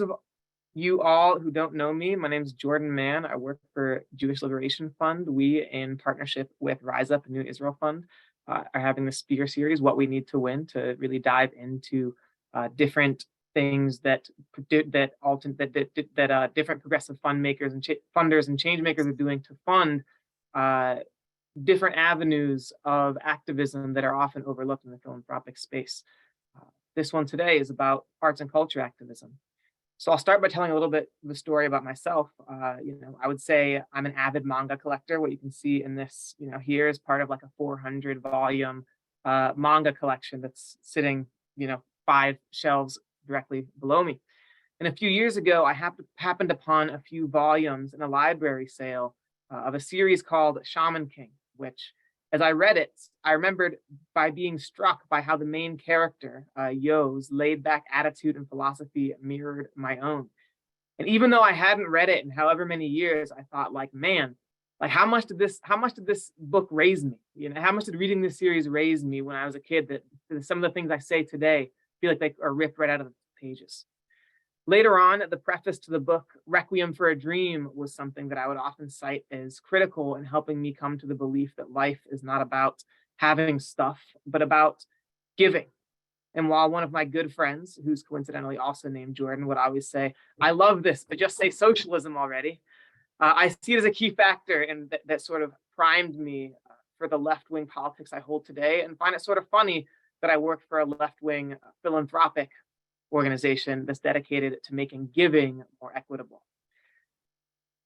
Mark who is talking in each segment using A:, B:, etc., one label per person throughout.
A: of you all who don't know me, my name is Jordan Mann. I work for Jewish Liberation Fund. We, in partnership with Rise Up, New Israel Fund, are having this speaker series, What We Need to Win, to really dive into different things that different progressive fund makers and funders and change makers are doing to fund different avenues of activism that are often overlooked in the philanthropic space. This one today is about arts and culture activism. So I'll start by telling a little bit of the story about myself. I would say I'm an avid manga collector. What you can see in this, here is part of like a 400 volume manga collection that's sitting, 5 shelves directly below me. And a few years ago, I happened upon a few volumes in a library sale of a series called Shaman King, which, as I read it, I remembered by being struck by how the main character, Yo's laid-back attitude and philosophy mirrored my own. And even though I hadn't read it in however many years, I thought, man, how much did this book raise me? How much did reading this series raise me when I was a kid? That some of the things I say today feel like they are ripped right out of the pages. Later on, the preface to the book, Requiem for a Dream, was something that I would often cite as critical in helping me come to the belief that life is not about having stuff, but about giving. And while one of my good friends, who's coincidentally also named Jordan, would always say, I love this, but just say socialism already, I see it as a key factor in that sort of primed me for the left-wing politics I hold today, and find it sort of funny that I work for a left-wing philanthropic organization that's dedicated to making giving more equitable.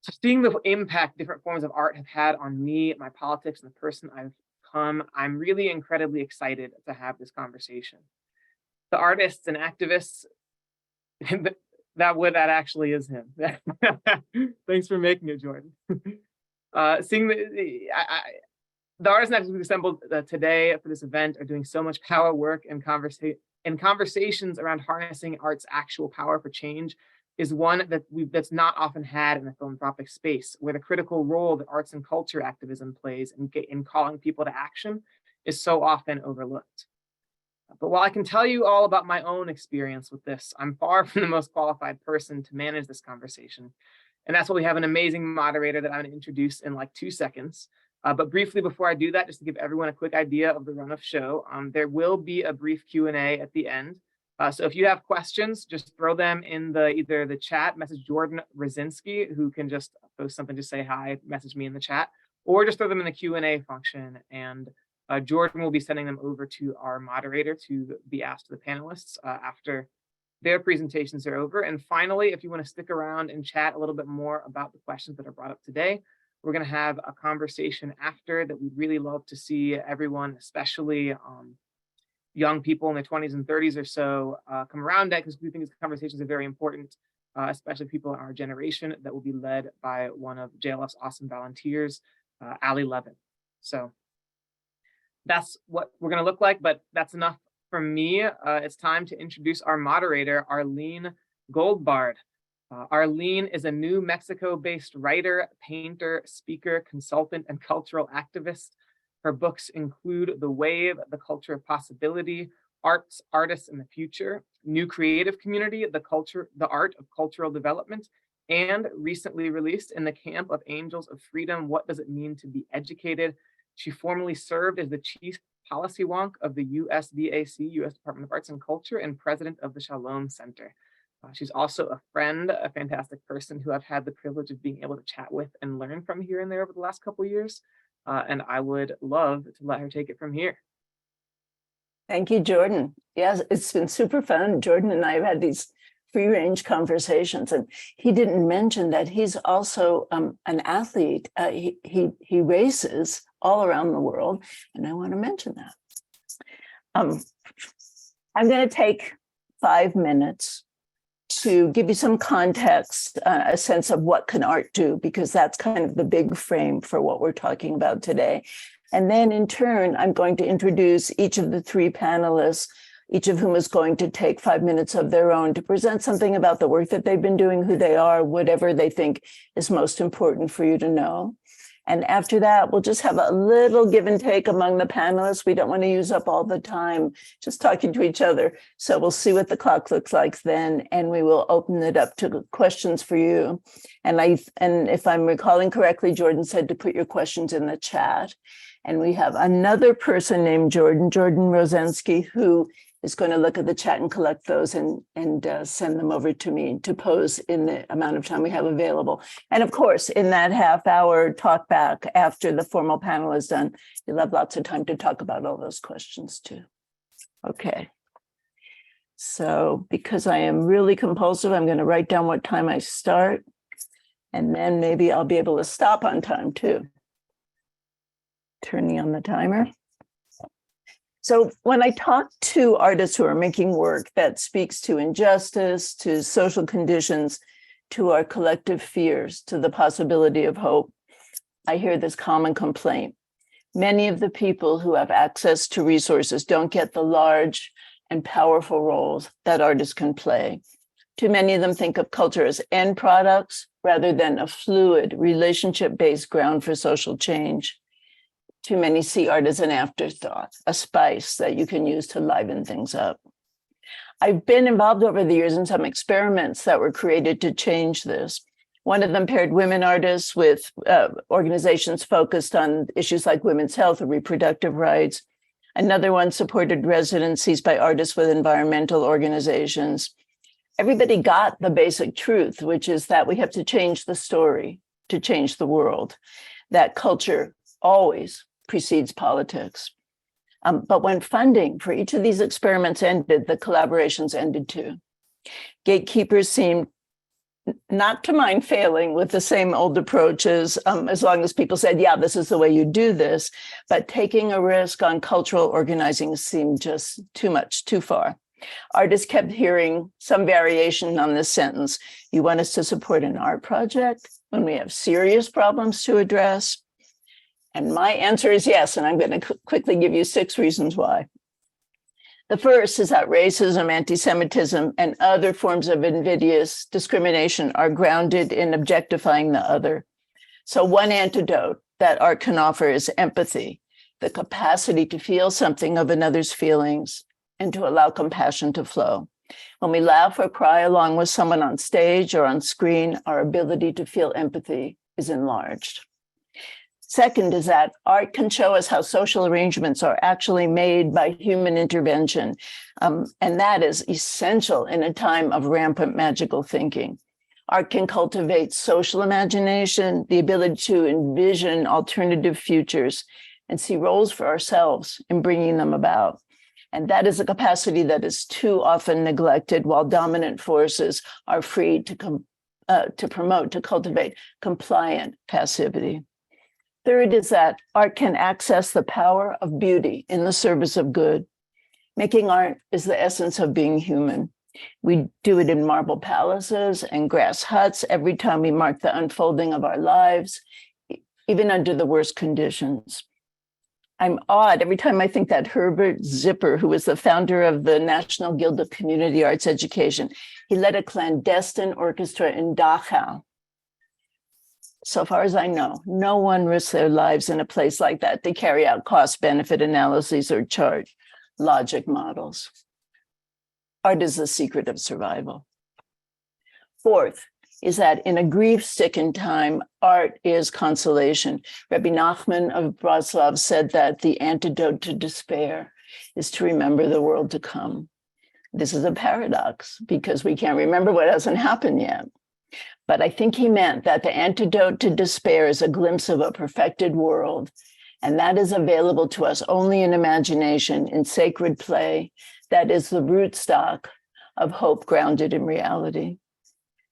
A: So seeing the impact different forms of art have had on me, my politics, and the person I've become, I'm really incredibly excited to have this conversation. The artists and activists, that actually is him. Thanks for making it, Jordan. Seeing the artists and activists we've assembled today for this event are doing so much power work and conversations around harnessing art's actual power for change is one that's not often had in the philanthropic space, where the critical role that arts and culture activism plays in calling people to action is so often overlooked. But while I can tell you all about my own experience with this, I'm far from the most qualified person to manage this conversation. And that's why we have an amazing moderator that I'm going to introduce in like 2 seconds. But briefly before I do that, just to give everyone a quick idea of the run of show, there will be a brief Q&A at the end. So if you have questions, just throw them in either the chat, message Jordan Rosinski, who can just post something to say hi, message me in the chat, or just throw them in the Q&A function. And Jordan will be sending them over to our moderator to be asked to the panelists after their presentations are over. And finally, if you want to stick around and chat a little bit more about the questions that are brought up today, we're going to have a conversation after that we'd really love to see everyone, especially young people in their 20s and 30s or so, come around that, because we think these conversations are very important, especially people in our generation, that will be led by one of JLF's awesome volunteers, Ali Levin. So that's what we're going to look like, but that's enough from me. It's time to introduce our moderator, Arlene Golbard. Arlene is a New Mexico-based writer, painter, speaker, consultant, and cultural activist. Her books include The Wave, The Culture of Possibility, Artists in the Future, New Creative Community, The Art of Cultural Development, and recently released In the Camp of Angels of Freedom, What Does It Mean to Be Educated? She formerly served as the Chief Policy Wonk of the USDAC, U.S. Department of Arts and Culture, and president of the Shalom Center. She's also a friend, a fantastic person who I've had the privilege of being able to chat with and learn from here and there over the last couple of years. And I would love to let her take it from here.
B: Thank you, Jordan. Yes, it's been super fun. Jordan and I have had these free-range conversations, and he didn't mention that he's also an athlete. He races all around the world, and I want to mention that. I'm going to take 5 minutes to give you some context, a sense of what can art do, because that's kind of the big frame for what we're talking about today. And then in turn, I'm going to introduce each of the 3 panelists, each of whom is going to take 5 minutes of their own to present something about the work that they've been doing, who they are, whatever they think is most important for you to know. And after that, we'll just have a little give and take among the panelists. We don't want to use up all the time just talking to each other. So we'll see what the clock looks like then, and we will open it up to questions for you. And if I'm recalling correctly, Jordan said to put your questions in the chat. And we have another person named Jordan Rosensky, who is going to look at the chat and collect those and send them over to me to pose in the amount of time we have available. And of course, in that half-hour talk back after the formal panel is done, you'll have lots of time to talk about all those questions too. Okay. So because I am really compulsive, I'm going to write down what time I start, and then maybe I'll be able to stop on time too. Turning on the timer. So when I talk to artists who are making work that speaks to injustice, to social conditions, to our collective fears, to the possibility of hope, I hear this common complaint. Many of the people who have access to resources don't get the large and powerful roles that artists can play. Too many of them think of culture as end products rather than a fluid, relationship-based ground for social change. Too many see art as an afterthought, a spice that you can use to liven things up. I've been involved over the years in some experiments that were created to change this. One of them paired women artists with organizations focused on issues like women's health or reproductive rights. Another one supported residencies by artists with environmental organizations. Everybody got the basic truth, which is that we have to change the story to change the world, that culture always precedes politics. But when funding for each of these experiments ended, the collaborations ended too. Gatekeepers seemed not to mind failing with the same old approaches, as long as people said, yeah, this is the way you do this. But taking a risk on cultural organizing seemed just too much, too far. Artists kept hearing some variation on this sentence. You want us to support an art project when we have serious problems to address? And my answer is yes, and I'm going to quickly give you 6 reasons why. The first is that racism, anti-Semitism, and other forms of invidious discrimination are grounded in objectifying the other. So one antidote that art can offer is empathy, the capacity to feel something of another's feelings and to allow compassion to flow. When we laugh or cry along with someone on stage or on screen, our ability to feel empathy is enlarged. Second is that art can show us how social arrangements are actually made by human intervention. And that is essential in a time of rampant magical thinking. Art can cultivate social imagination, the ability to envision alternative futures and see roles for ourselves in bringing them about. And that is a capacity that is too often neglected while dominant forces are free to promote, to cultivate compliant passivity. Third is that art can access the power of beauty in the service of good. Making art is the essence of being human. We do it in marble palaces and grass huts every time we mark the unfolding of our lives, even under the worst conditions. I'm awed every time I think that Herbert Zipper, who was the founder of the National Guild of Community Arts Education, he led a clandestine orchestra in Dachau. So far as I know, no one risks their lives in a place like that to carry out cost-benefit analyses or chart logic models. Art is the secret of survival. Fourth is that in a grief-stricken time, art is consolation. Rabbi Nachman of Bratslav said that the antidote to despair is to remember the world to come. This is a paradox because we can't remember what hasn't happened yet. But I think he meant that the antidote to despair is a glimpse of a perfected world, and that is available to us only in imagination, in sacred play. That is the rootstock of hope grounded in reality.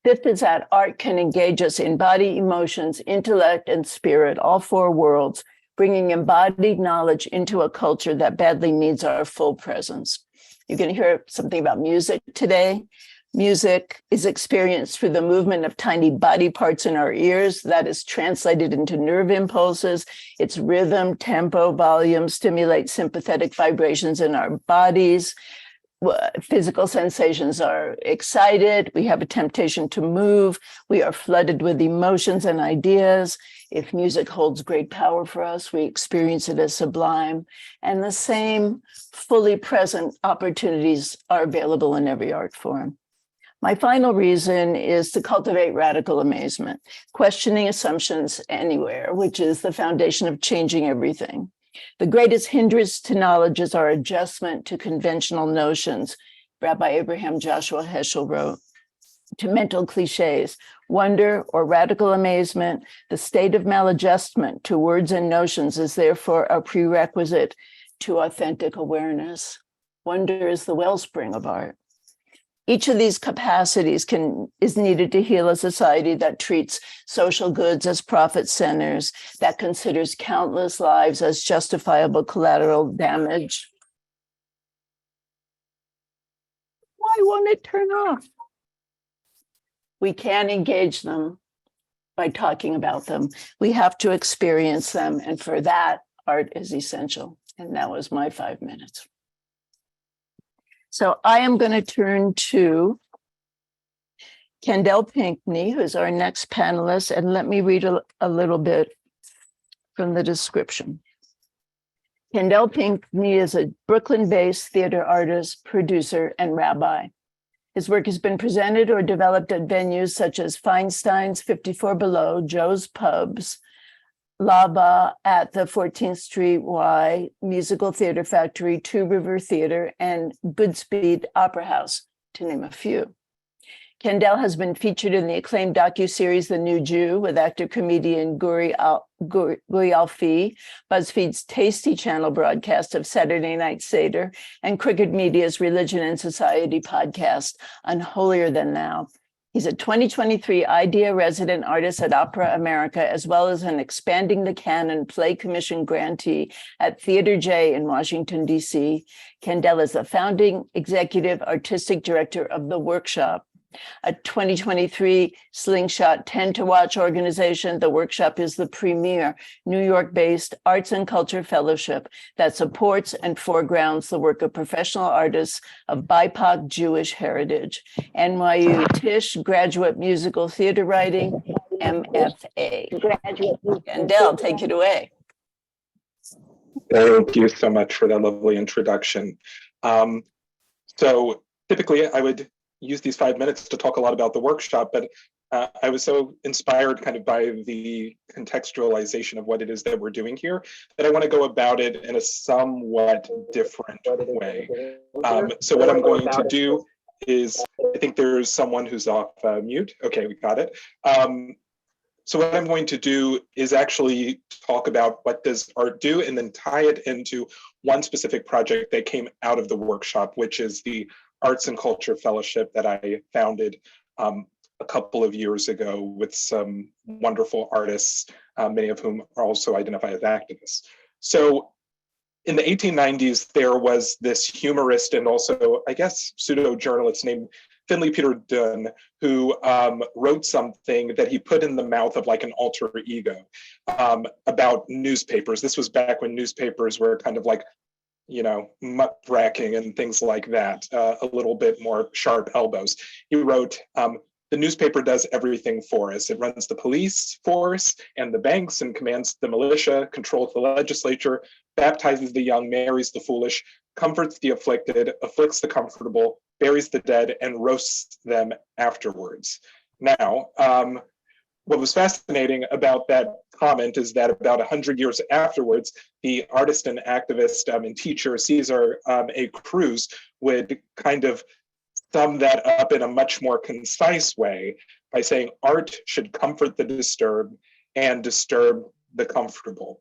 B: Fifth is that art can engage us in body, emotions, intellect, and spirit, all 4 worlds, bringing embodied knowledge into a culture that badly needs our full presence. You're going to hear something about music today. Music is experienced through the movement of tiny body parts in our ears that is translated into nerve impulses. Its rhythm, tempo, volume stimulate sympathetic vibrations in our bodies. physical sensations are excited. We have a temptation to move. We are flooded with emotions and ideas. If music holds great power for us, we experience it as sublime. And the same fully present opportunities are available in every art form. My final reason is to cultivate radical amazement, questioning assumptions anywhere, which is the foundation of changing everything. The greatest hindrance to knowledge is our adjustment to conventional notions, Rabbi Abraham Joshua Heschel wrote, to mental cliches. Wonder or radical amazement, the state of maladjustment to words and notions, is therefore a prerequisite to authentic awareness. Wonder is the wellspring of art. Each of these capacities is needed to heal a society that treats social goods as profit centers, that considers countless lives as justifiable collateral damage. Why won't it turn off? We can't engage them by talking about them. We have to experience them, and for that, art is essential. And that was my 5 minutes. So I am going to turn to Kendell Pinkney, who's our next panelist, and let me read a little bit from the description. Kendell Pinkney is a Brooklyn-based theater artist, producer, and rabbi. His work has been presented or developed at venues such as Feinstein's 54 Below, Joe's Pubs, Lava at the 14th Street Y, Musical Theater Factory, Two River Theater, and Goodspeed Opera House, to name a few. Kendell has been featured in the acclaimed docuseries The New Jew with actor-comedian Guri Alfi, BuzzFeed's Tasty Channel broadcast of Saturday Night Seder, and Cricket Media's Religion and Society podcast on Holier Than Thou. He's a 2023 IDEA resident artist at Opera America, as well as an Expanding the Canon Play Commission grantee at Theater J in Washington, D.C. Kendell is the founding executive artistic director of The Workshop, a 2023 Slingshot 10 to Watch organization. The Workshop is the premier New York-based arts and culture fellowship that supports and foregrounds the work of professional artists of BIPOC Jewish heritage. NYU Tisch Graduate Musical Theater Writing, MFA. Kendell, take it away.
C: Thank you so much for that lovely introduction. So typically I would use these 5 minutes to talk a lot about the workshop, but I was so inspired kind of by the contextualization of what it is that we're doing here that I want to go about it in a somewhat different way. So what I'm going to do is, I think there's someone who's off mute. Okay, we got it. So what I'm going to do is actually talk about what does art do and then tie it into one specific project that came out of the workshop, which is the Arts and Culture Fellowship that I founded a couple of years ago with some wonderful artists, many of whom are also identify as activists. So in the 1890s, there was this humorist and also, I guess, pseudo-journalist named Finley Peter Dunne, who wrote something that he put in the mouth of like an alter ego about newspapers. This was back when newspapers were kind of like, you know, muckraking and things like that, a little bit more sharp elbows. He wrote, the newspaper does everything for us. It runs the police force and the banks and commands the militia, controls the legislature, baptizes the young, marries the foolish, comforts the afflicted, afflicts the comfortable, buries the dead, and roasts them afterwards. Now, what was fascinating about that comment is that about 100 years afterwards, the artist and activist and teacher Cesar A. Cruz would kind of sum that up in a much more concise way by saying art should comfort the disturbed and disturb the comfortable.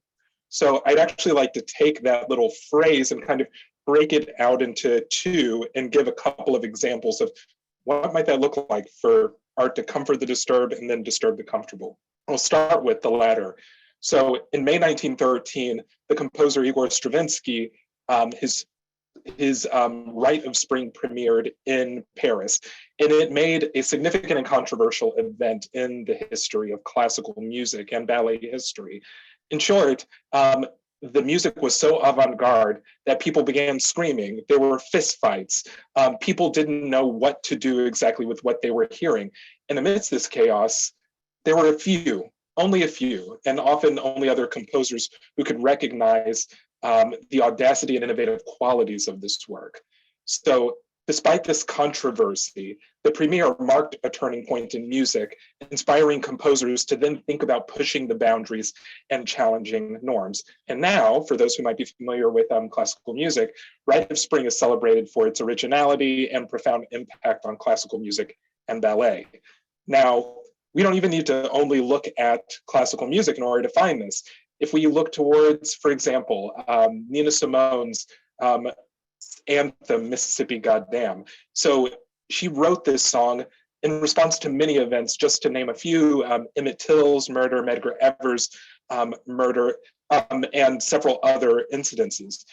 C: So I'd actually like to take that little phrase and kind of break it out into two and give a couple of examples of what might that look like for art to comfort the disturbed and then disturb the comfortable. I'll start with the latter. So in May 1913, the composer Igor Stravinsky, his Rite of Spring premiered in Paris, and it made a significant and controversial event in the history of classical music and ballet history. In short, the music was so avant-garde that people began screaming. There were fist fights. People didn't know what to do exactly with what they were hearing. And amidst this chaos, there were only a few, and often only other composers who could recognize the audacity and innovative qualities of this work. So despite this controversy, the premiere marked a turning point in music, inspiring composers to then think about pushing the boundaries and challenging norms. And now, for those who might be familiar with classical music, Rite of Spring is celebrated for its originality and profound impact on classical music and ballet. Now, we don't even need to only look at classical music in order to find this. If we look towards, for example, Nina Simone's anthem, Mississippi Goddamn. So she wrote this song in response to many events, just to name a few, Emmett Till's murder, Medgar Evers' murder, and several other incidences.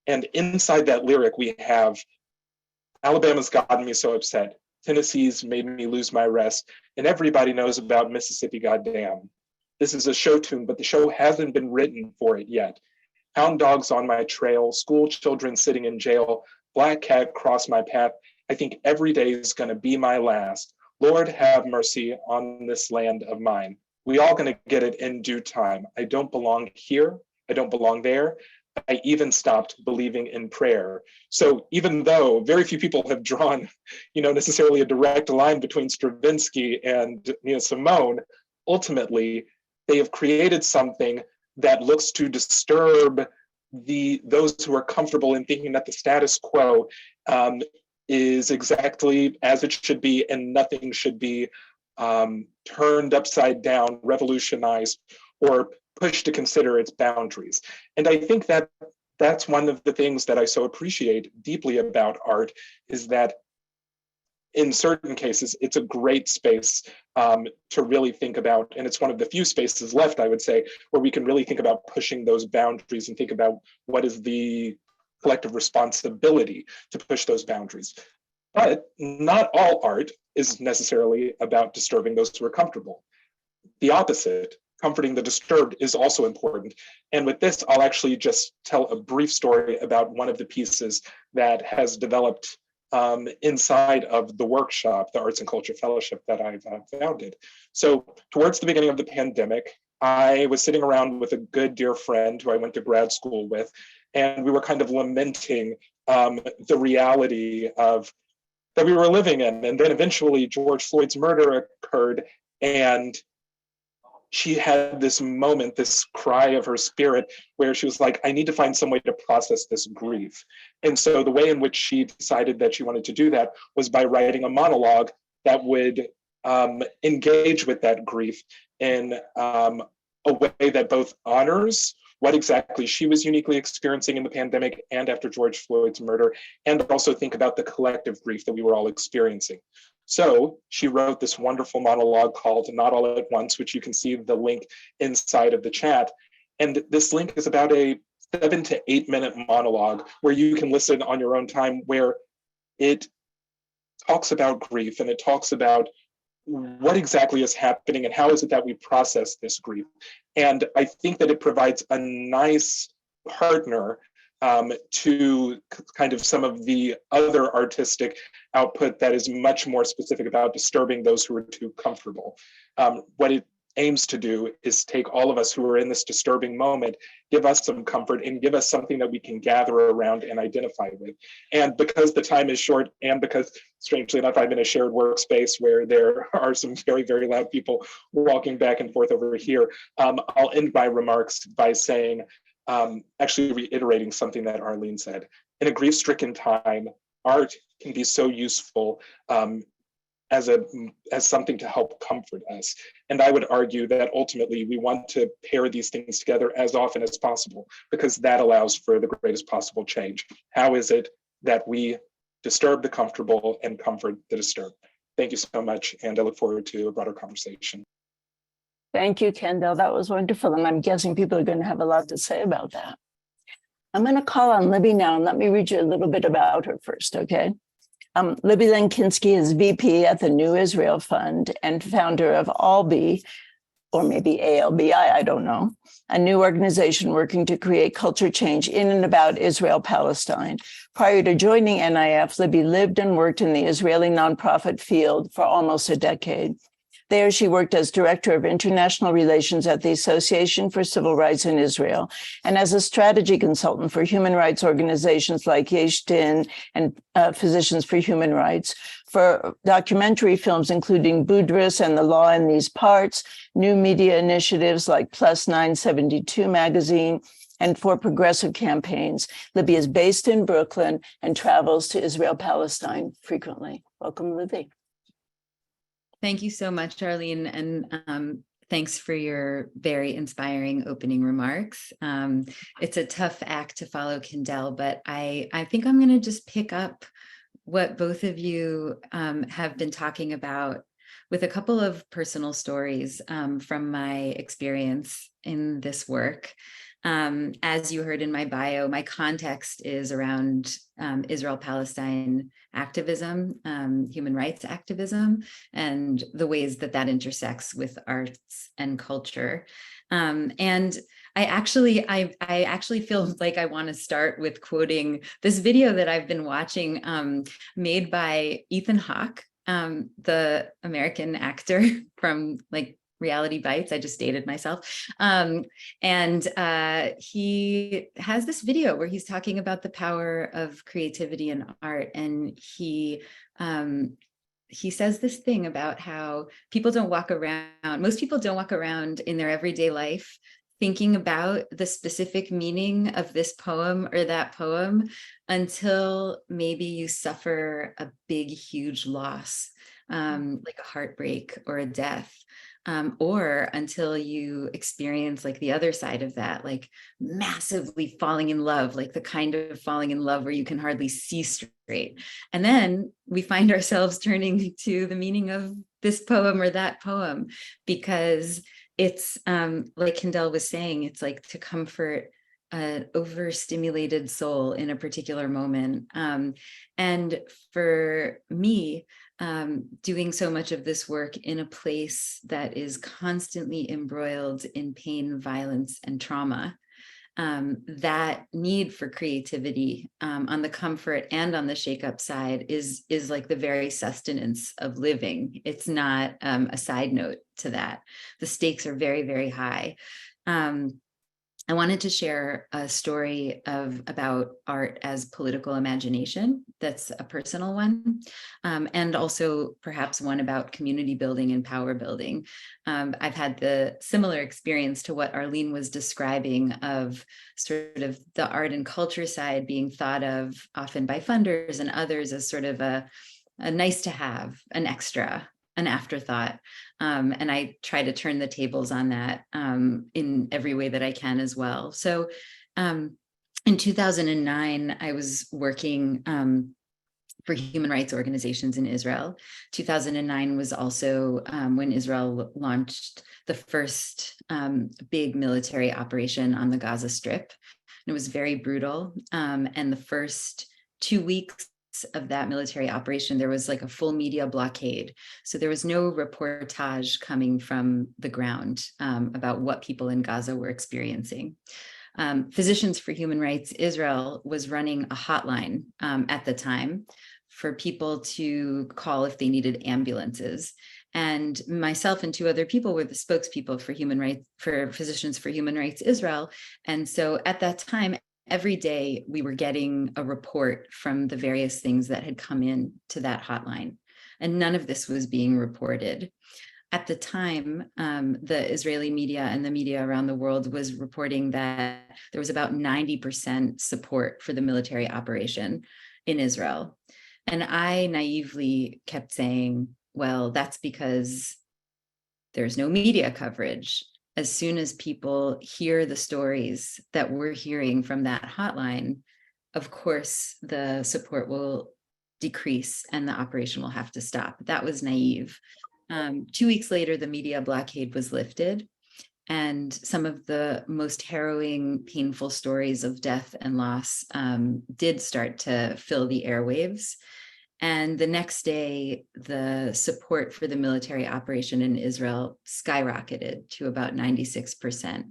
C: And inside that lyric, we have, Alabama's gotten me so upset. Tennessee's made me lose my rest. And everybody knows about Mississippi Goddamn. This is a show tune, but the show hasn't been written for it yet. Hound dogs on my trail, school children sitting in jail, black cat cross my path. I think every day is gonna be my last. Lord, have mercy on this land of mine. We all gonna get it in due time. I don't belong here, I don't belong there. I even stopped believing in prayer. So even though very few people have drawn, necessarily a direct line between Stravinsky and Nina Simone, ultimately, they have created something that looks to disturb those who are comfortable in thinking that the status quo is exactly as it should be, and nothing should be turned upside down, revolutionized, or pushed to consider its boundaries. And I think that that's one of the things that I so appreciate deeply about art, is that in certain cases, it's a great space to really think about. And it's one of the few spaces left, I would say, where we can really think about pushing those boundaries and think about what is the collective responsibility to push those boundaries. But not all art is necessarily about disturbing those who are comfortable. The opposite, comforting the disturbed, is also important. And with this, I'll actually just tell a brief story about one of the pieces that has developed inside of the workshop, the Arts and Culture Fellowship that I've founded. So towards the beginning of the pandemic, I was sitting around with a good dear friend who I went to grad school with, and we were kind of lamenting the reality of that we were living in. And then eventually George Floyd's murder occurred, and she had this moment, this cry of her spirit, where she was like, I need to find some way to process this grief. And so the way in which she decided that she wanted to do that was by writing a monologue that would engage with that grief in a way that both honors what exactly she was uniquely experiencing in the pandemic and after George Floyd's murder, and also think about the collective grief that we were all experiencing. So she wrote this wonderful monologue called Not All at Once, which you can see the link inside of the chat. And this link is about a 7 to 8 minute monologue where you can listen on your own time, where it talks about grief and it talks about what exactly is happening and how is it that we process this grief. And I think that it provides a nice partner to kind of some of the other artistic output that is much more specific about disturbing those who are too comfortable. What it aims to do is take all of us who are in this disturbing moment, give us some comfort and give us something that we can gather around and identify with. And because the time is short, and because strangely enough, I'm in a shared workspace where there are some very, very loud people walking back and forth over here, I'll end my remarks by saying, actually reiterating something that Arlene said. In a grief-stricken time, art can be so useful as something to help comfort us. And I would argue that ultimately we want to pair these things together as often as possible, because that allows for the greatest possible change. How is it that we disturb the comfortable and comfort the disturbed? Thank you so much, and I look forward to a broader conversation.
B: Thank you, Kendell. That was wonderful. And I'm guessing people are going to have a lot to say about that. I'm going to call on Libby now, and let me read you a little bit about her first, okay? Libby Lenkinski is VP at the New Israel Fund and founder of ALBI, or maybe ALBI, I don't know, a new organization working to create culture change in and about Israel-Palestine. Prior to joining NIF, Libby lived and worked in the Israeli nonprofit field for almost a decade. There, she worked as Director of International Relations at the Association for Civil Rights in Israel and as a strategy consultant for human rights organizations like Yesh Din and Physicians for Human Rights, for documentary films including Budris and the Law in These Parts, new media initiatives like Plus 972 magazine, and for progressive campaigns. Libby is based in Brooklyn and travels to Israel-Palestine frequently. Welcome, Libby.
D: Thank you so much, Arlene, and thanks for your very inspiring opening remarks. It's a tough act to follow, Kendell, but I think I'm going to just pick up what both of you have been talking about with a couple of personal stories from my experience in this work. As you heard in my bio, my context is around Israel-Palestine activism, human rights activism, and the ways that that intersects with arts and culture. And I actually feel like I want to start with quoting this video that I've been watching, made by Ethan Hawke, the American actor from like Reality Bites. I just dated myself. And he has this video where he's talking about the power of creativity and art. And he says this thing about how people don't walk around, most people don't walk around in their everyday life thinking about the specific meaning of this poem or that poem until maybe you suffer a big, huge loss, like a heartbreak or a death. Or until you experience like the other side of that, like massively falling in love, like the kind of falling in love where you can hardly see straight. And then we find ourselves turning to the meaning of this poem or that poem, because it's like Kendell was saying, it's like to comfort an overstimulated soul in a particular moment. And for me, doing so much of this work in a place that is constantly embroiled in pain, violence, and trauma, that need for creativity on the comfort and on the shakeup side is like the very sustenance of living. It's not a side note to that. The stakes are very, very high. I wanted to share a story about art as political imagination. That's a personal one, and also perhaps one about community building and power building. I've had the similar experience to what Arlene was describing of sort of the art and culture side being thought of often by funders and others as sort of a nice to have, an extra, an afterthought. And I try to turn the tables on that in every way that I can as well. So in 2009, I was working for human rights organizations in Israel. 2009 was also when Israel launched the first big military operation on the Gaza Strip. And it was very brutal. And the first 2 weeks of that military operation, there was like a full media blockade. So there was no reportage coming from the ground about what people in Gaza were experiencing. Physicians for Human Rights Israel was running a hotline at the time for people to call if they needed ambulances. And myself and 2 other people were the spokespeople for human rights, for Physicians for Human Rights Israel. And so at that time, every day we were getting a report from the various things that had come in to that hotline, and none of this was being reported. At the time, the Israeli media and the media around the world was reporting that there was about 90% support for the military operation in Israel. And I naively kept saying, well, that's because there's no media coverage. As soon as people hear the stories that we're hearing from that hotline, of course, the support will decrease and the operation will have to stop. That was naive. 2 weeks later, the media blockade was lifted, and some of the most harrowing, painful stories of death and loss did start to fill the airwaves. And the next day, the support for the military operation in Israel skyrocketed to about 96%.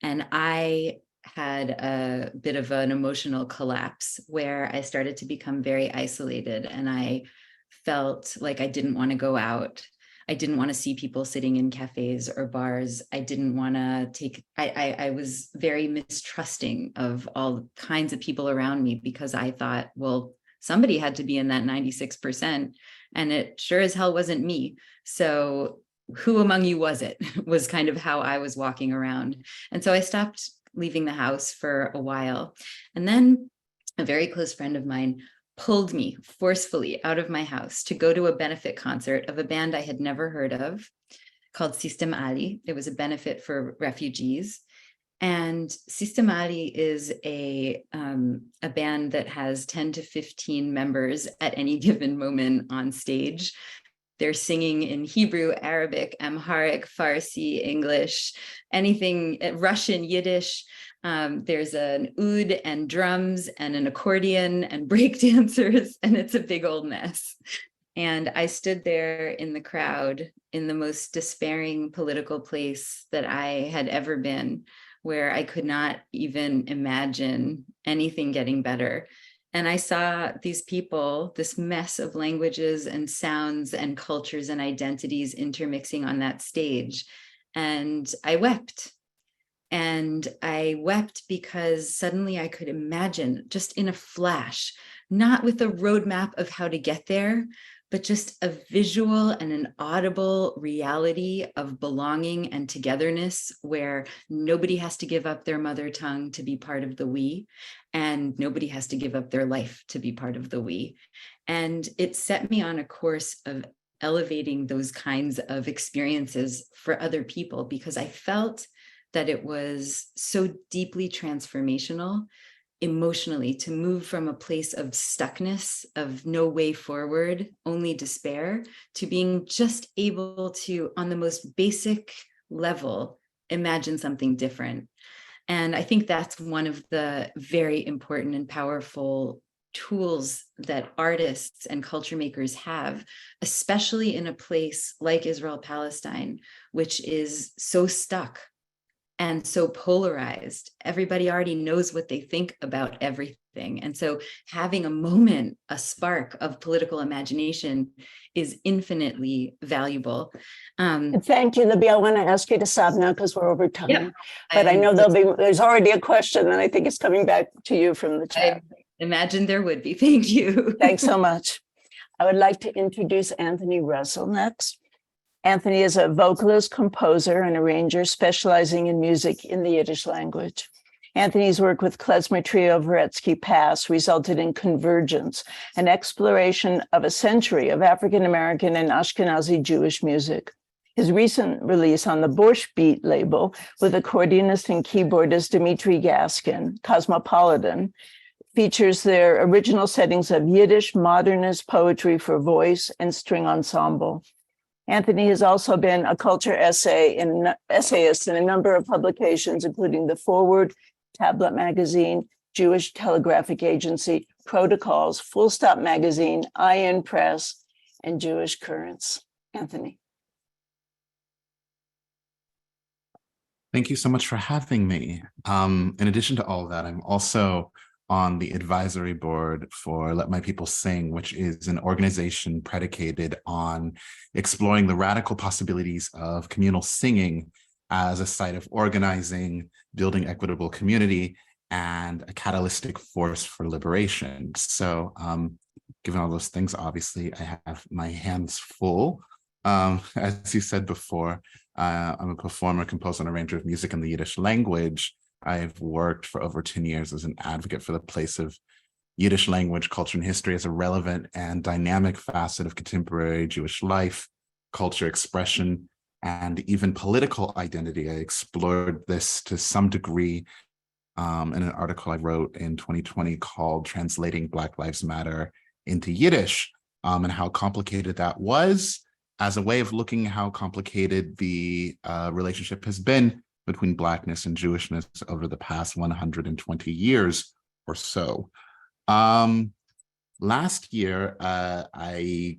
D: And I had a bit of an emotional collapse where I started to become very isolated, and I felt like I didn't want to go out. I didn't want to see people sitting in cafes or bars. I didn't want to I was very mistrusting of all kinds of people around me, because I thought, well, somebody had to be in that 96%, and it sure as hell wasn't me. So who among you was it? Was kind of how I was walking around. And so I stopped leaving the house for a while. And then a very close friend of mine pulled me forcefully out of my house to go to a benefit concert of a band I had never heard of called System Ali. It was a benefit for refugees. And System Ali is a band that has 10 to 15 members at any given moment on stage. They're singing in Hebrew, Arabic, Amharic, Farsi, English, anything, Russian, Yiddish. There's an oud and drums and an accordion and break dancers, and it's a big old mess. And I stood there in the crowd in the most despairing political place that I had ever been, where I could not even imagine anything getting better. And I saw these people, this mess of languages and sounds and cultures and identities intermixing on that stage. And I wept. And I wept because suddenly I could imagine, just in a flash, not with a roadmap of how to get there, but just a visual and an audible reality of belonging and togetherness, where nobody has to give up their mother tongue to be part of the we, and nobody has to give up their life to be part of the we. And it set me on a course of elevating those kinds of experiences for other people, because I felt that it was so deeply transformational emotionally to move from a place of stuckness, of no way forward, only despair, to being just able to, on the most basic level, imagine something different. And I think that's one of the very important and powerful tools that artists and culture makers have, especially in a place like Israel-Palestine, which is so stuck and so polarized. Everybody already knows what they think about everything. And so having a moment, a spark of political imagination is infinitely valuable.
B: Thank you, Libby. I want to ask you to stop now because we're over time.
D: Yep.
B: But I know there's already a question, and I think it's coming back to you from the chat.
D: I imagine there would be. Thank you.
B: Thanks so much. I would like to introduce Anthony Russell next. Anthony is a vocalist, composer, and arranger specializing in music in the Yiddish language. Anthony's work with Klezmer Trio Voretsky Pass resulted in Convergence, an exploration of a century of African-American and Ashkenazi Jewish music. His recent release on the Borscht Beat label with accordionist and keyboardist Dmitry Gaskin, Cosmopolitan, features their original settings of Yiddish modernist poetry for voice and string ensemble. Anthony has also been a culture essayist in a number of publications, including The Forward, Tablet Magazine, Jewish Telegraphic Agency, Protocols, Full Stop Magazine, Iron Press, and Jewish Currents. Anthony.
E: Thank you so much for having me. In addition to all of that, I'm also on the advisory board for Let My People Sing, which is an organization predicated on exploring the radical possibilities of communal singing as a site of organizing, building equitable community, and a catalytic force for liberation. So given all those things, obviously, I have my hands full. As you said before, I'm a performer, composer, and arranger of music in the Yiddish language. I've worked for over 10 years as an advocate for the place of Yiddish language, culture, and history as a relevant and dynamic facet of contemporary Jewish life, culture, expression, and even political identity. I explored this to some degree in an article I wrote in 2020 called Translating Black Lives Matter into Yiddish, and how complicated that was as a way of looking at how complicated the relationship has been between Blackness and Jewishness over the past 120 years or so. last year, I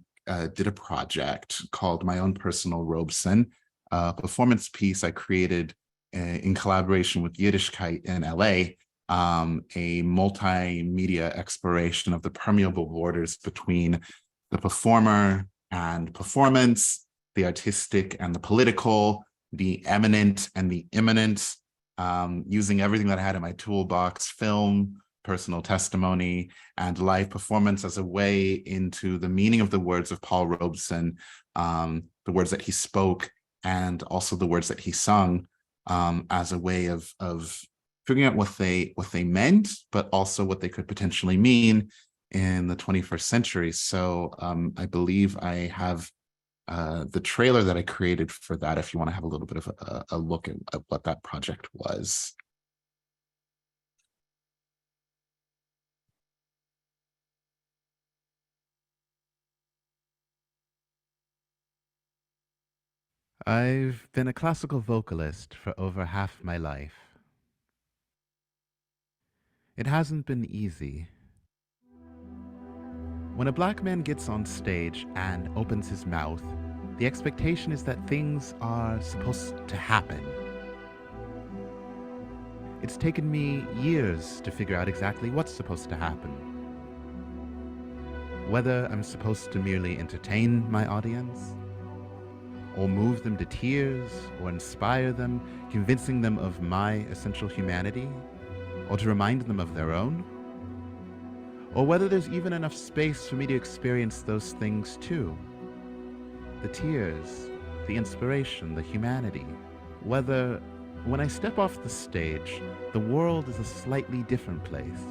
E: did a project called My Own Personal Robeson, a performance piece I created in collaboration with Yiddishkeit in LA, a multimedia exploration of the permeable borders between the performer and performance, the artistic and the political, the eminent and the immanent, using everything that I had in my toolbox: film, personal testimony, and live performance as a way into the meaning of the words of Paul Robeson, the words that he spoke, and also the words that he sung, as a way of figuring out what they meant, but also what they could potentially mean in the 21st century. So I believe I have the trailer that I created for that, if you want to have a little bit of a look at what that project was. I've been a classical vocalist for over half my life. It hasn't been easy. When a black man gets on stage and opens his mouth, the expectation is that things are supposed to happen. It's taken me years to figure out exactly what's supposed to happen. Whether I'm supposed to merely entertain my audience, or move them to tears, or inspire them, convincing them of my essential humanity, or to remind them of their own, or whether there's even enough space for me to experience those things too. The tears, the inspiration, the humanity. Whether, when I step off the stage, the world is a slightly different place,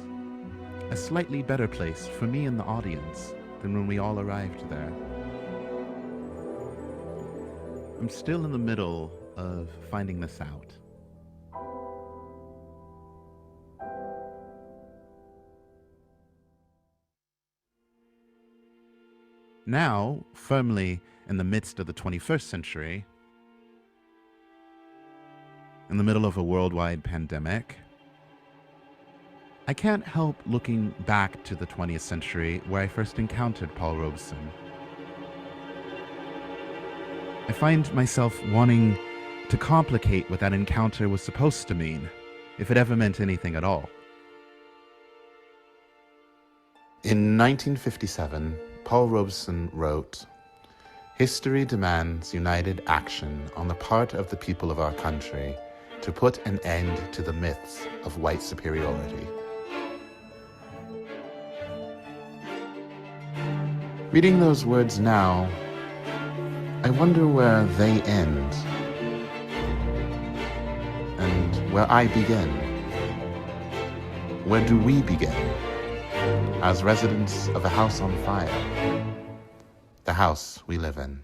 E: a slightly better place for me and the audience than when we all arrived there. I'm still in the middle of finding this out. Now, firmly in the midst of the 21st century, in the middle of a worldwide pandemic, I can't help looking back to the 20th century where I first encountered Paul Robeson. I find myself wanting to complicate what that encounter was supposed to mean, if it ever meant anything at all. In 1957, Paul Robeson wrote, "History demands united action on the part of the people of our country to put an end to the myths of white superiority." Reading those words now, I wonder where they end and where I begin. Where do we begin as residents of a house on fire, the house we live in?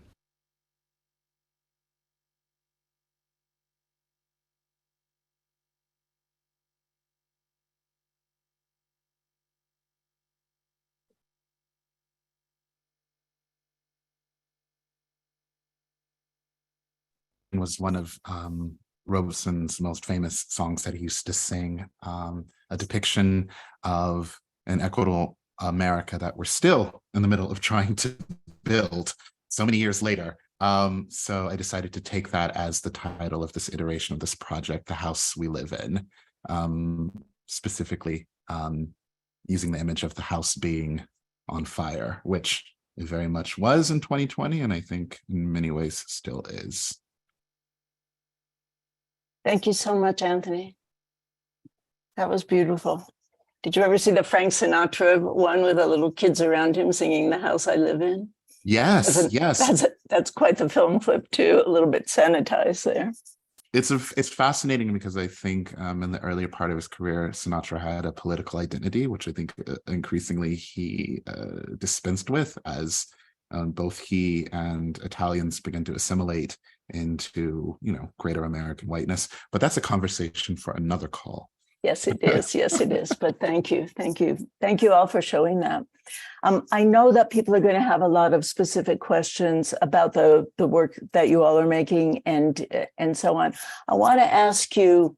E: Was one of Robeson's most famous songs that he used to sing, a depiction of an equitable America that we're still in the middle of trying to build so many years later. So I decided to take that as the title of this iteration of this project, The House We Live In, specifically using the image of the house being on fire, which it very much was in 2020, and I think in many ways still is.
B: Thank you so much, Anthony. That was beautiful. Did you ever see the Frank Sinatra one with the little kids around him singing The House I Live In?
E: Yes, yes.
B: That's quite the film clip too, a little bit sanitized there.
E: It's fascinating because I think in the earlier part of his career, Sinatra had a political identity, which I think increasingly he dispensed with as both he and Italians began to assimilate into, greater American whiteness. But that's a conversation for another call.
B: Yes, it is. Yes, it is. But thank you. Thank you. Thank you all for showing that. I know that people are going to have a lot of specific questions about the work that you all are making and so on. I want to ask you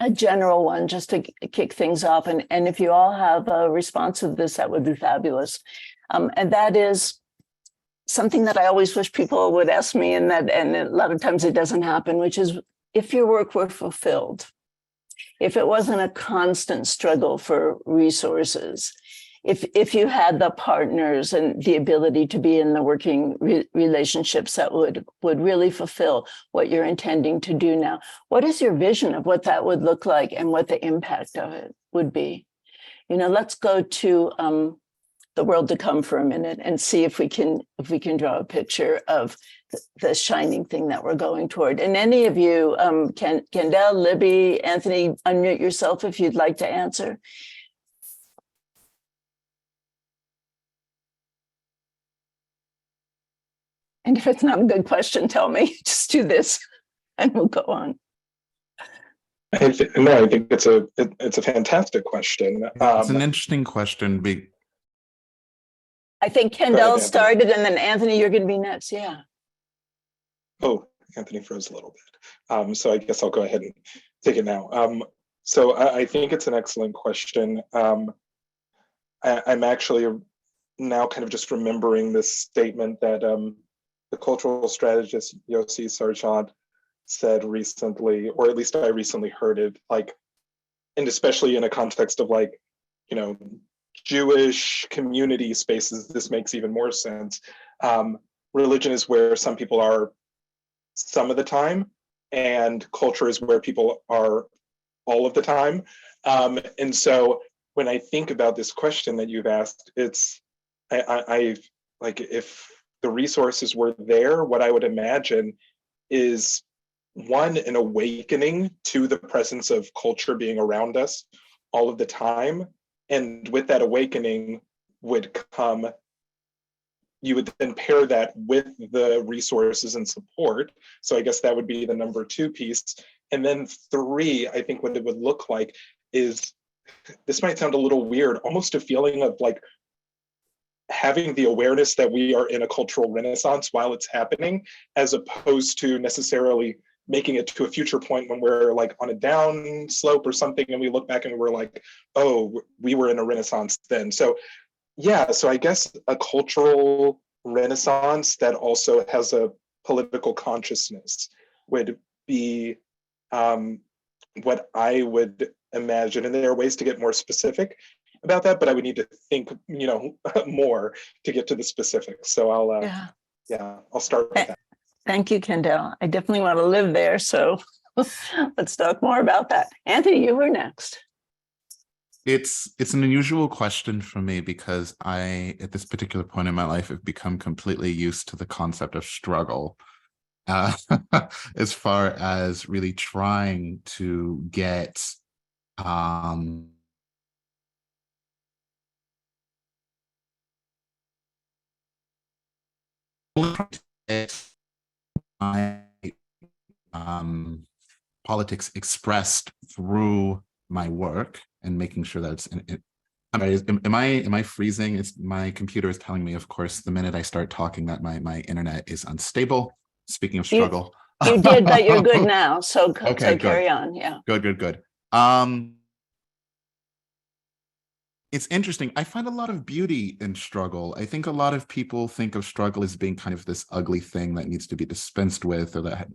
B: a general one just to kick things off. And if you all have a response to this, that would be fabulous. And that is something that I always wish people would ask me, and a lot of times it doesn't happen, which is if your work were fulfilled, if it wasn't a constant struggle for resources, if you had the partners and the ability to be in the working relationships that would really fulfill what you're intending to do now, what is your vision of what that would look like and what the impact of it would be? Let's go to the world to come for a minute and see if we can draw a picture of the shining thing that we're going toward. And any of you, Kendell, Libby, Anthony, unmute yourself if you'd like to answer. And if it's not a good question, tell me. Just do this, and we'll go on.
C: I think it's a fantastic question.
E: It's an interesting question.
B: I think Kendell started, and then Anthony, you're going to be next. Yeah.
C: Oh, Anthony froze a little bit. So I guess I'll go ahead and take it now. So I think it's an excellent question. I'm actually now kind of just remembering this statement that the cultural strategist Yossi Sargent said recently, or at least I recently heard it, and especially in a context of Jewish community spaces, this makes even more sense. Religion is where some people are some of the time, and culture is where people are all of the time. And so when I think about this question that you've asked, it's, I if the resources were there, what I would imagine is one, an awakening to the presence of culture being around us all of the time. And with that awakening would come, you would then pair that with the resources and support. So I guess that would be the number 2 piece. And then 3, I think what it would look like is, this might sound a little weird, almost a feeling of having the awareness that we are in a cultural renaissance while it's happening, as opposed to necessarily making it to a future point when we're on a down slope or something, and we look back and we're like, oh, we were in a renaissance then. So yeah, so I guess a cultural renaissance that also has a political consciousness would be what I would imagine. And there are ways to get more specific about that, but I would need to think, more to get to the specifics. So I'll start with that.
B: Thank you, Kendell. I definitely want to live there. So let's talk more about that. Anthony, you were next.
E: It's an unusual question for me because I, at this particular point in my life, have become completely used to the concept of struggle. As far as really trying to get politics expressed through my work and making sure that it's am I freezing? It's my computer is telling me, of course, the minute I start talking that my internet is unstable. Speaking of struggle.
B: You did, but you're good now. So,
E: okay,
B: so carry on. Yeah.
E: Good. It's interesting. I find a lot of beauty in struggle. I think a lot of people think of struggle as being kind of this ugly thing that needs to be dispensed with, or that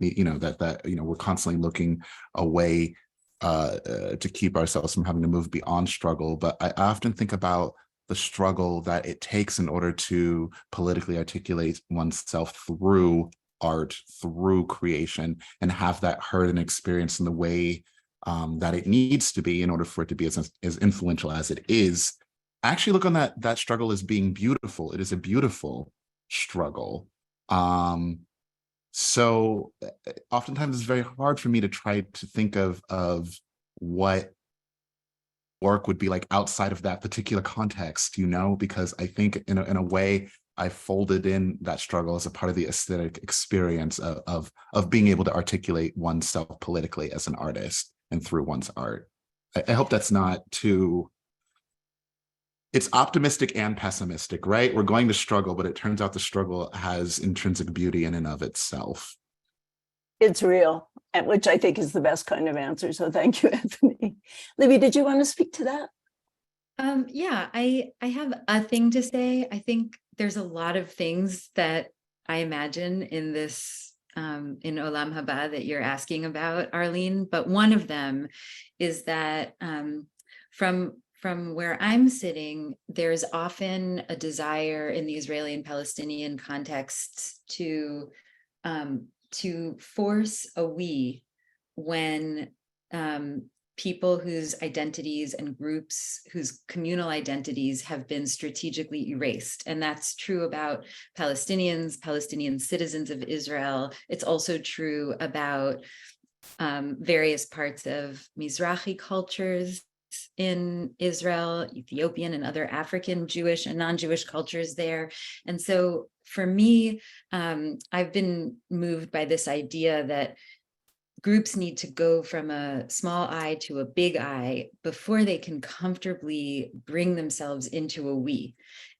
E: we're constantly looking away to keep ourselves from having to move beyond struggle. But I often think about the struggle that it takes in order to politically articulate oneself through art, through creation, and have that heard and experienced in the way that it needs to be in order for it to be as influential as it is. I actually look on that struggle as being beautiful. It is a beautiful struggle. So oftentimes it's very hard for me to try to think of what work would be like outside of that particular context, because I think in a way I folded in that struggle as a part of the aesthetic experience of being able to articulate oneself politically as an artist and through one's art. I hope that's not too, it's optimistic and pessimistic, right? We're going to struggle, but it turns out the struggle has intrinsic beauty in and of itself.
B: It's real, which I think is the best kind of answer. So thank you, Anthony. Libby, did you want to speak to that?
D: Yeah, I have a thing to say. I think there's a lot of things that I imagine in this in Olam Haba that you're asking about, Arlene. But one of them is that from where I'm sitting, there's often a desire in the Israeli and Palestinian contexts to force a we when people whose identities and groups whose communal identities have been strategically erased. And that's true about Palestinians, Palestinian citizens of Israel. It's also true about various parts of Mizrahi cultures in Israel, Ethiopian and other African Jewish and non-Jewish cultures there. And so for me, I've been moved by this idea that groups need to go from a small I to a big I before they can comfortably bring themselves into a we.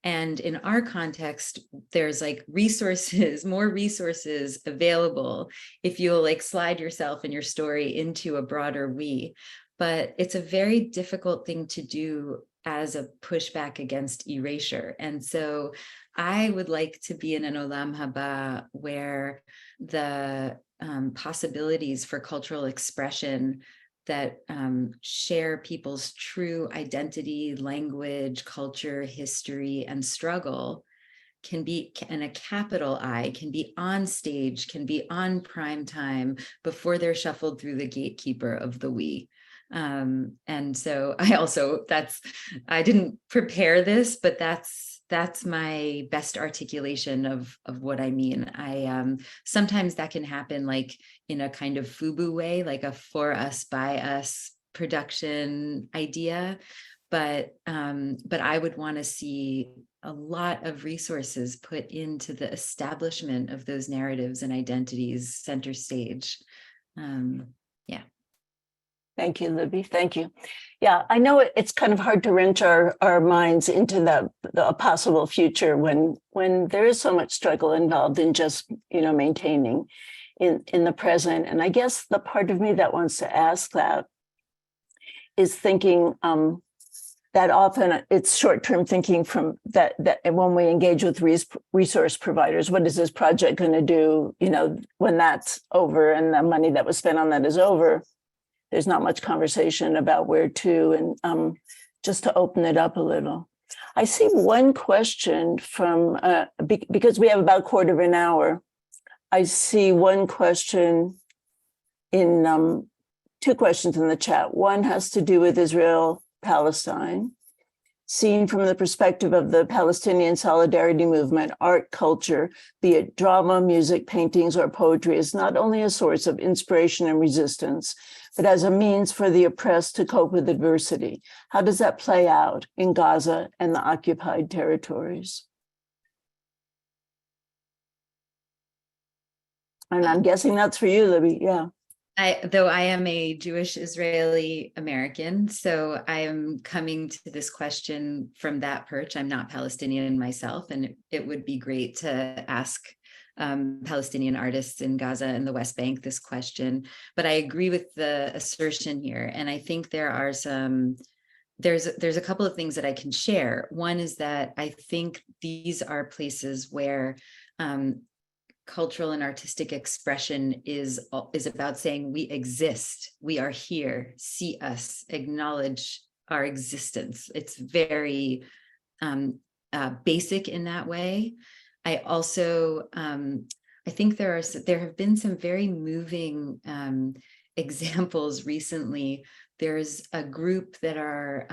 D: And in our context, there's like more resources available if you'll like slide yourself and your story into a broader we. But it's a very difficult thing to do as a pushback against erasure. And so I would like to be in an Olam Haba where the possibilities for cultural expression that share people's true identity, language, culture, history, and struggle can be, and a capital I, can be on stage, can be on prime time before they're shuffled through the gatekeeper of the we. And so I didn't prepare this, but that's my best articulation of what I mean. Sometimes that can happen like in a kind of FUBU way, like a for us, by us production idea. But I would want to see a lot of resources put into the establishment of those narratives and identities center stage. Yeah.
B: Thank you, Libby. Thank you. Yeah, I know it's kind of hard to wrench our minds into the possible future when there is so much struggle involved in just, maintaining in the present. And I guess the part of me that wants to ask that is thinking that often it's short-term thinking from that when we engage with resource providers, what is this project going to do, when that's over and the money that was spent on that is over? There's not much conversation about where to, and just to open it up a little. I see one question from, because we have about a quarter of an hour, I see one question in, two questions in the chat. One has to do with Israel-Palestine. Seen from the perspective of the Palestinian solidarity movement, art, culture, be it drama, music, paintings, or poetry, is not only a source of inspiration and resistance, but as a means for the oppressed to cope with adversity. How does that play out in Gaza and the occupied territories? And I'm guessing that's for you, Libby. Yeah.
D: Though I am a Jewish Israeli American, so I am coming to this question from that perch. I'm not Palestinian myself, and it would be great to ask Palestinian artists in Gaza and the West Bank this question. But I agree with the assertion here, and I think there's a couple of things that I can share. One is that I think these are places where cultural and artistic expression is about saying we exist, we are here, see us, acknowledge our existence. It's very basic in that way. I also I think there have been some very moving examples recently. There's a group that are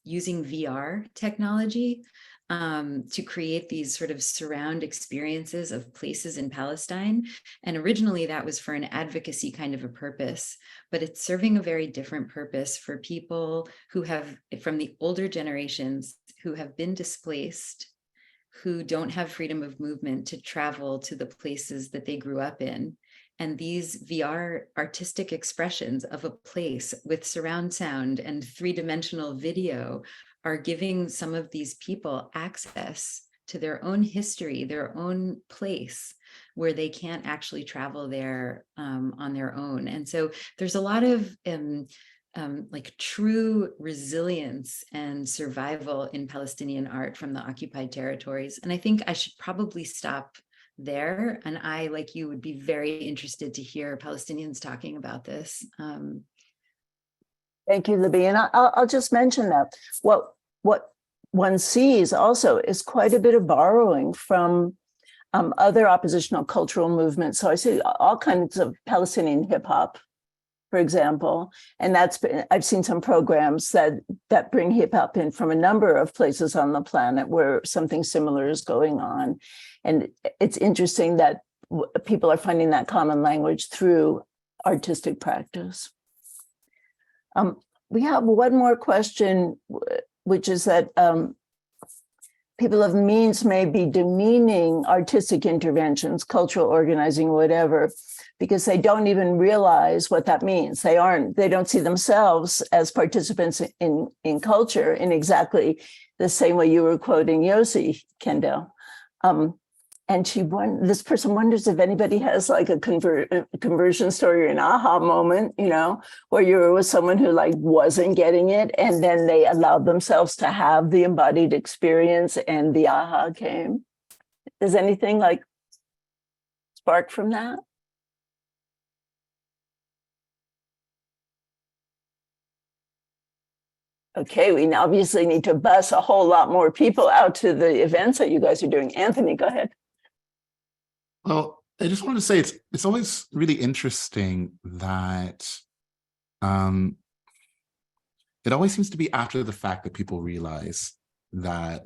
D: using VR technology to create these sort of surround experiences of places in Palestine. And originally that was for an advocacy kind of a purpose, but it's serving a very different purpose for people who have, from the older generations, who have been displaced, who don't have freedom of movement to travel to the places that they grew up in. And these VR artistic expressions of a place with surround sound and three-dimensional video are giving some of these people access to their own history, their own place, where they can't actually travel there on their own. And so there's a lot of like true resilience and survival in Palestinian art from the occupied territories. And I think I should probably stop there. And I, like you, would be very interested to hear Palestinians talking about this.
B: Thank you, Libby. And I'll just mention that what one sees also is quite a bit of borrowing from other oppositional cultural movements. So I see all kinds of Palestinian hip hop, for example, and I've seen some programs that bring hip hop in from a number of places on the planet where something similar is going on. And it's interesting that people are finding that common language through artistic practice. We have one more question, which is that people of means may be demeaning artistic interventions, cultural organizing, whatever, because they don't even realize what that means. They don't see themselves as participants in culture in exactly the same way you were quoting Yossi, Kendell. And this person wonders if anybody has like a conversion story or an aha moment, where you were with someone who like wasn't getting it, and then they allowed themselves to have the embodied experience and the aha came. Does anything like spark from that? Okay, we obviously need to bus a whole lot more people out to the events that you guys are doing. Anthony, go ahead.
E: Well, I just wanted to say it's always really interesting that it always seems to be after the fact that people realize that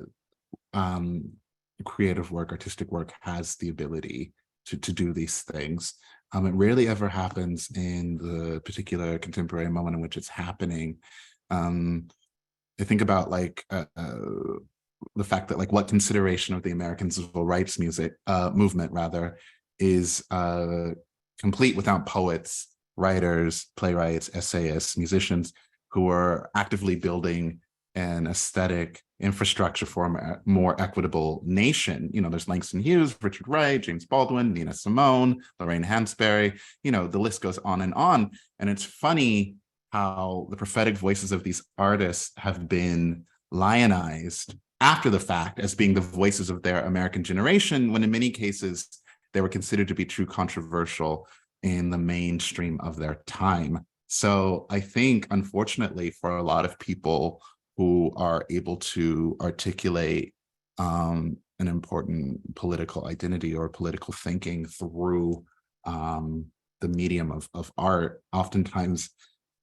E: creative work, artistic work has the ability to do these things. It rarely ever happens in the particular contemporary moment in which it's happening. I think about like the fact that like what consideration of the American civil rights movement rather is complete without poets, writers, playwrights, essayists, musicians who are actively building an aesthetic infrastructure for a more equitable nation. There's Langston Hughes, Richard Wright, James Baldwin, Nina Simone, Lorraine Hansberry, the list goes on. And it's funny how the prophetic voices of these artists have been lionized after the fact as being the voices of their American generation, when in many cases they were considered to be too controversial in the mainstream of their time. So I think, unfortunately, for a lot of people who are able to articulate an important political identity or political thinking through the medium of art, oftentimes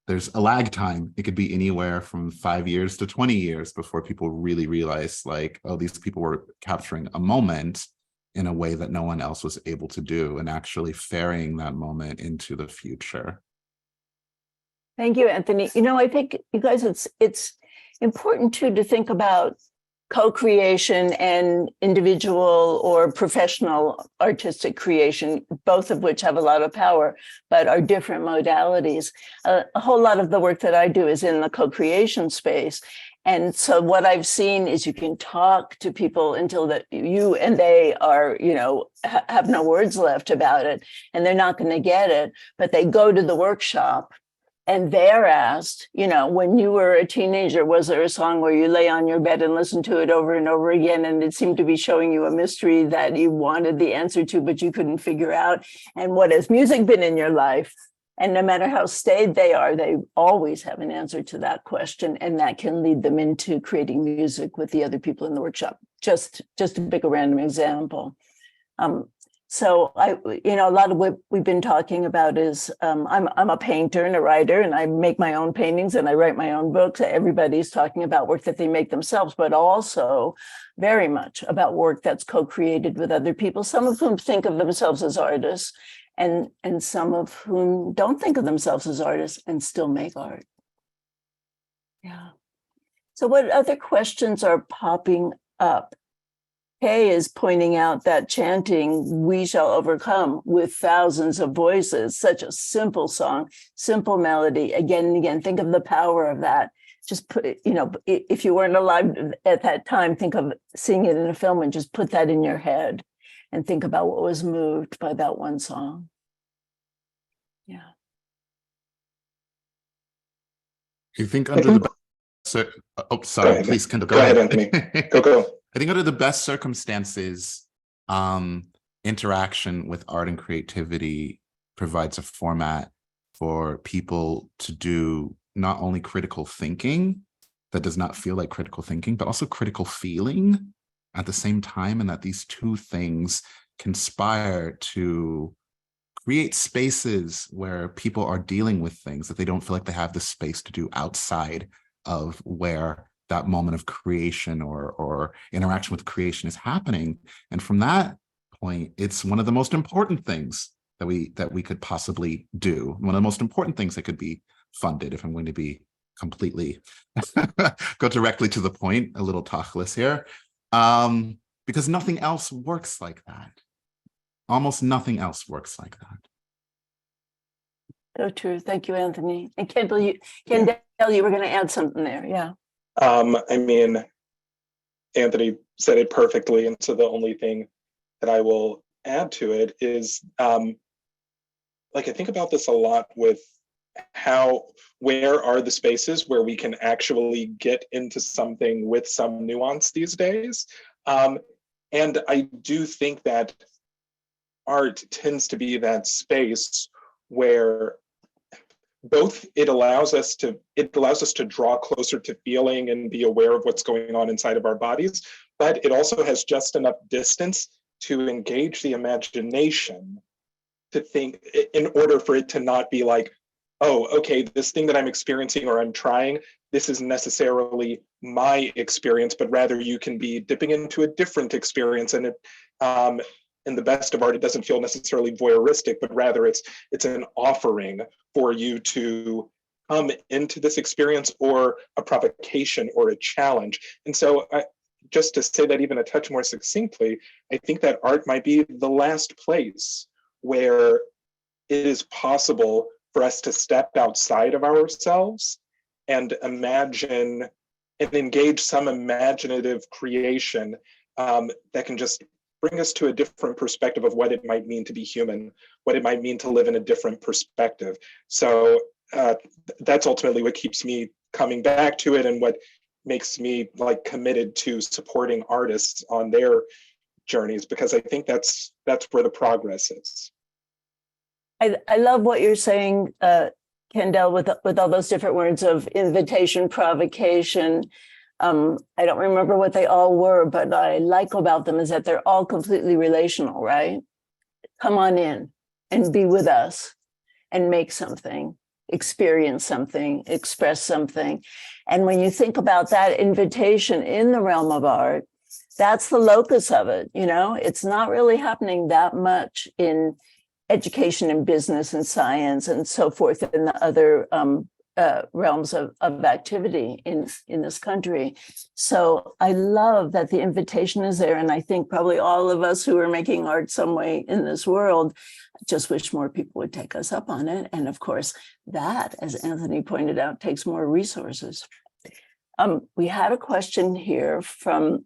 E: there's a lag time. It could be anywhere from 5 years to 20 years before people really realize like, oh, these people were capturing a moment in a way that no one else was able to do, and actually ferrying that moment into the future.
B: Thank you, Anthony. I think you guys, it's important too to think about co-creation and individual or professional artistic creation, both of which have a lot of power, but are different modalities. A whole lot of the work that I do is in the co-creation space. And so what I've seen is you can talk to people until that you and they are, have no words left about it, and they're not going to get it, but they go to the workshop. And they're asked, when you were a teenager, was there a song where you lay on your bed and listen to it over and over again, and it seemed to be showing you a mystery that you wanted the answer to, but you couldn't figure out? And what has music been in your life? And no matter how staid they are, they always have an answer to that question, and that can lead them into creating music with the other people in the workshop. Just to pick a random example. So a lot of what we've been talking about is I'm a painter and a writer, and I make my own paintings and I write my own books. Everybody's talking about work that they make themselves, but also very much about work that's co-created with other people, some of whom think of themselves as artists, and some of whom don't think of themselves as artists and still make art. Yeah. So what other questions are popping up? Kay is pointing out that chanting "We Shall Overcome" with thousands of voices, such a simple song, simple melody, again and again. Think of the power of that. Just put, if you weren't alive at that time, think of seeing it in a film and just put that in your head. and think about what was moved by that one song. Yeah.
E: I think under the oh, sorry,
C: ahead.
E: please, Kendall,
C: Go ahead, Anthony. Go.
E: I think under the best circumstances, interaction with art and creativity provides a format for people to do not only critical thinking that does not feel like critical thinking, but also critical feeling at the same time, and that these two things conspire to create spaces where people are dealing with things that they don't feel like they have the space to do outside of where that moment of creation or interaction with creation is happening. And from that point, it's one of the most important things that we could possibly do. One of the most important things that could be funded, if I'm going to be completely go directly to the point, a little tachlis here, because nothing else works like that. Almost nothing else works like that.
B: So true. Thank you, Anthony. And Kendall, you were going to add something there. Yeah.
C: I mean, Anthony said it perfectly. And so the only thing that I will add to it is, like, I think about this a lot with where are the spaces where we can actually get into something with some nuance these days? And I do think that art tends to be that space where both it allows us to draw closer to feeling and be aware of what's going on inside of our bodies, but it also has just enough distance to engage the imagination to think, in order for it to not be like, oh, okay, this thing that I'm experiencing or I'm trying, this isn't necessarily my experience, but rather you can be dipping into a different experience. And in the best of art, it doesn't feel necessarily voyeuristic, but rather it's an offering for you to come into this experience, or a provocation or a challenge. And so just to say that even a touch more succinctly, I think that art might be the last place where it is possible for us to step outside of ourselves and imagine and engage some imaginative creation that can just bring us to a different perspective of what it might mean to be human, what it might mean to live in a different perspective. So that's ultimately what keeps me coming back to it, and what makes me like committed to supporting artists on their journeys, because I think that's where the progress is.
B: I love what you're saying, Kendell, with all those different words of invitation, provocation. I don't remember what they all were, but I like about them is that they're all completely relational, right? Come on in and be with us and make something, experience something, express something. And when you think about that invitation in the realm of art, that's the locus of it. You know, it's not really happening that much in education and business and science and so forth in the other realms of activity in this country. So I love that the invitation is there. And I think probably all of us who are making art some way in this world just wish more people would take us up on it. And of course, that, as Anthony pointed out, takes more resources. We had a question here from,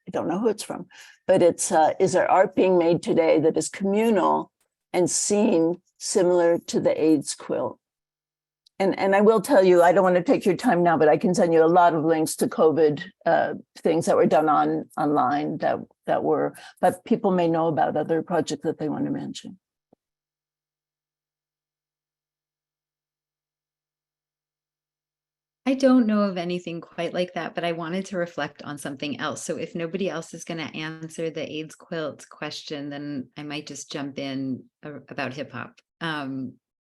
B: I don't know who it's from, but it's, is there art being made today that is communal and seen similar to the AIDS quilt? And I will tell you, I don't want to take your time now, but I can send you a lot of links to COVID things that were done online that were, but people may know about other projects that they want to mention.
D: I don't know of anything quite like that, but I wanted to reflect on something else. So if nobody else is going to answer the AIDS quilt question, then I might just jump in about hip hop,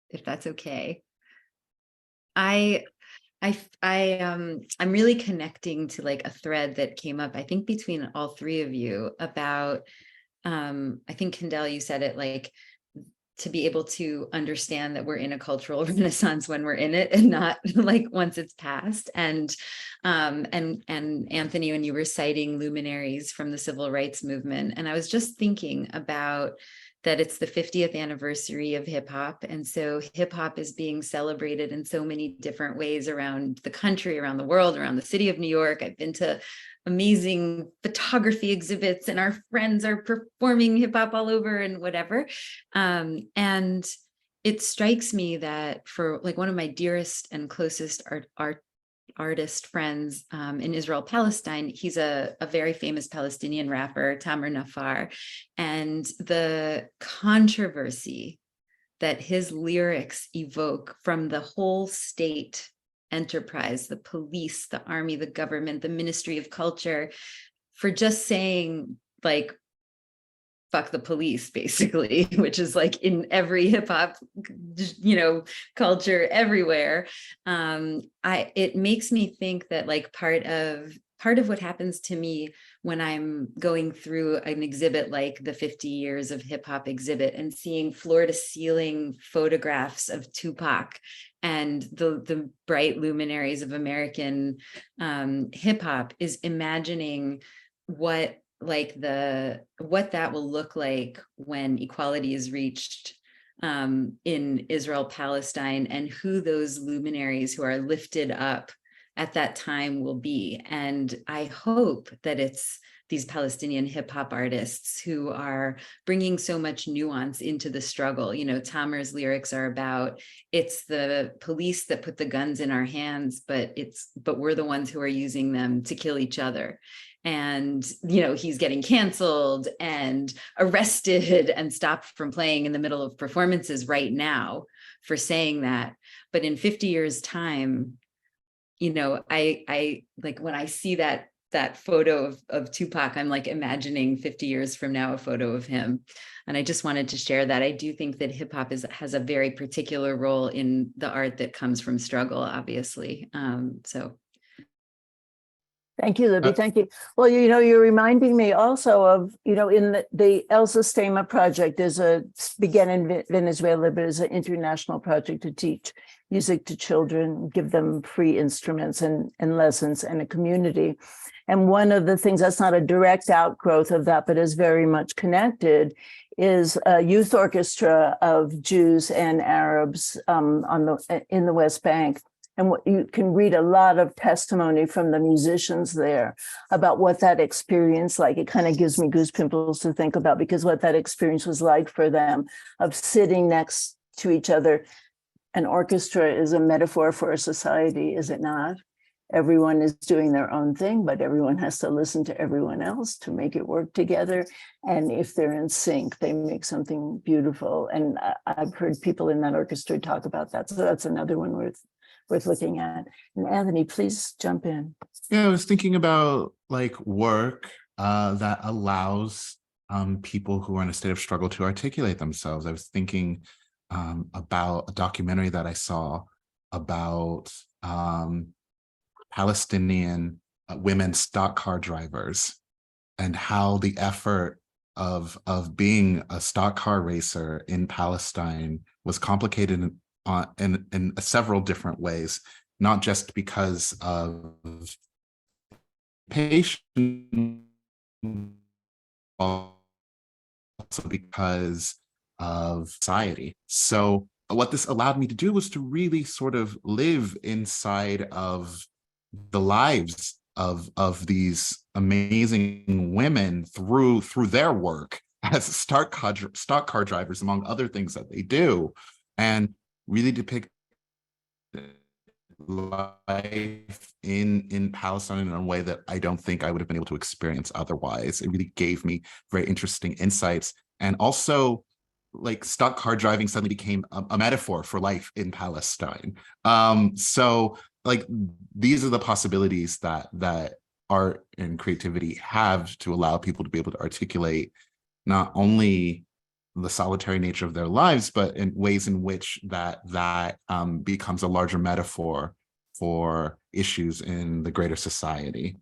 D: if that's okay. I'm really connecting to like a thread that came up, I think, between all three of you about, I think Kendell, you said it, like, to be able to understand that we're in a cultural renaissance when we're in it and not like once it's passed. And Anthony, when you were citing luminaries from the civil rights movement, and I was just thinking about that it's the 50th anniversary of hip hop. And so hip hop is being celebrated in so many different ways around the country, around the world, around the city of New York. I've been to amazing photography exhibits, and our friends are performing hip hop all over and whatever. And it strikes me that for like one of my dearest and closest artist friends in Israel, Palestine, he's a very famous Palestinian rapper, Tamer Nafar. And the controversy that his lyrics evoke from the whole state enterprise, the police, the army, the government, the Ministry of Culture, for just saying like, fuck the police, basically, which is like in every hip hop, culture everywhere. It makes me think that like part of what happens to me when I'm going through an exhibit like the 50 years of hip hop exhibit and seeing floor to ceiling photographs of Tupac and the bright luminaries of American hip hop is imagining what that will look like when equality is reached in Israel, Palestine, and who those luminaries who are lifted up at that time will be. And I hope that it's these Palestinian hip hop artists who are bringing so much nuance into the struggle. Tamer's lyrics are about, it's the police that put the guns in our hands, but we're the ones who are using them to kill each other. And, he's getting canceled and arrested and stopped from playing in the middle of performances right now for saying that. But in 50 years time, I like when I see that photo of Tupac, I'm like imagining 50 years from now, a photo of him. And I just wanted to share that. I do think that hip hop has a very particular role in the art that comes from struggle, obviously.
B: Thank you, Libby. Thank you. Well, you're reminding me also of, in the El Sistema project, began in Venezuela, but is an international project to teach music to children, give them free instruments and lessons and a community. And one of the things that's not a direct outgrowth of that, but is very much connected, is a youth orchestra of Jews and Arabs in the West Bank. And you can read a lot of testimony from the musicians there about what that experience like. It kind of gives me goosepimples to think about, because what that experience was like for them of sitting next to each other. An orchestra is a metaphor for a society, is it not? Everyone is doing their own thing, but everyone has to listen to everyone else to make it work together. And if they're in sync, they make something beautiful. And I've heard people in that orchestra talk about that. So that's another one worth looking at. And Anthony, please jump in.
E: Yeah, I was thinking about like work that allows people who are in a state of struggle to articulate themselves. I was thinking about a documentary that I saw about Palestinian women stock car drivers, and how the effort of being a stock car racer in Palestine was complicated in several different ways, not just because of patient, also because of society. So what this allowed me to do was to really sort of live inside of the lives of these amazing women through their work as stock car drivers, among other things that they do, and really depict life in Palestine in a way that I don't think I would have been able to experience otherwise. It really gave me very interesting insights. And also, like, stock car driving suddenly became a metaphor for life in Palestine. So like, these are the possibilities that art and creativity have to allow people to be able to articulate not only the solitary nature of their lives, but in ways in which that becomes a larger metaphor for issues in the greater society.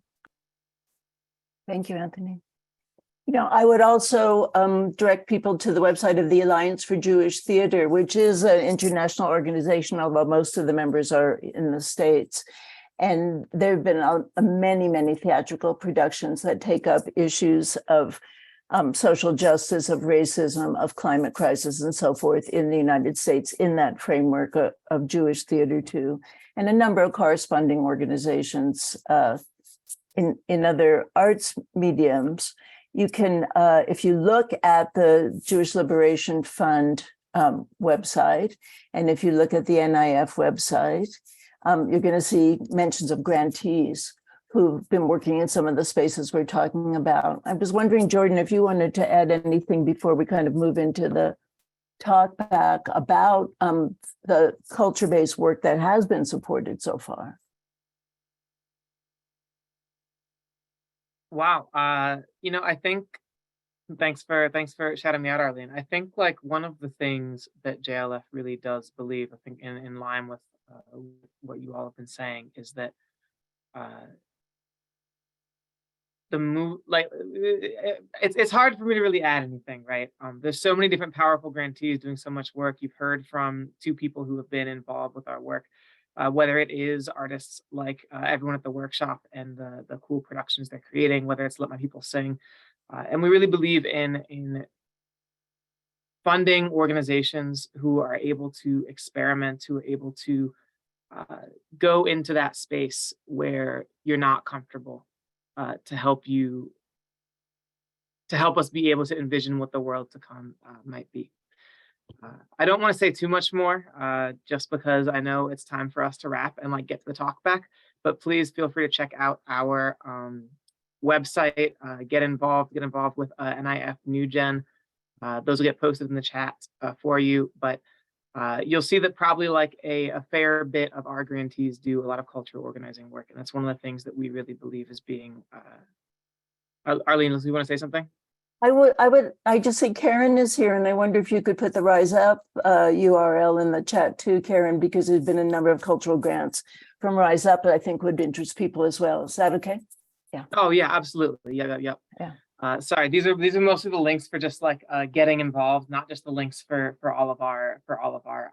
B: Thank you, Anthony. I would also direct people to the website of the Alliance for Jewish Theater, which is an international organization, although most of the members are in the States. And there have been many, many theatrical productions that take up issues of social justice, of racism, of climate crisis, and so forth in the United States in that framework of Jewish theater too, and a number of corresponding organizations in other arts mediums. You can, if you look at the Jewish Liberation Fund website, and if you look at the NIF website, you're going to see mentions of grantees who've been working in some of the spaces we're talking about. I was wondering, Jordan, if you wanted to add anything before we kind of move into the talk back about the culture-based work that has been supported so far.
A: Wow. I think thanks for shouting me out, Arlene. I think like one of the things that JLF really does believe, I think in line with what you all have been saying, is that the move, like it's hard for me to really add anything, right? There's so many different powerful grantees doing so much work. You've heard from two people who have been involved with our work, whether it is artists like everyone at the workshop and the cool productions they're creating, whether it's Let My People Sing, and we really believe in funding organizations who are able to experiment, who are able to go into that space where you're not comfortable. To help us be able to envision what the world to come might be. I don't want to say too much more, just because I know it's time for us to wrap and like get to the talk back. But please feel free to check out our website. Get involved with NIF New Gen. Those will get posted in the chat for you. But you'll see that probably like a fair bit of our grantees do a lot of cultural organizing work, and that's one of the things that we really believe is being. Arlene, do you want to say something?
B: I just think Karen is here, and I wonder if you could put the Rise Up URL in the chat too, Karen, because there's been a number of cultural grants from Rise Up that I think would interest people as well. Is that okay? Yeah.
A: Oh yeah, absolutely. Yeah. Sorry, these are mostly the links for just like getting involved, not just the links for all of our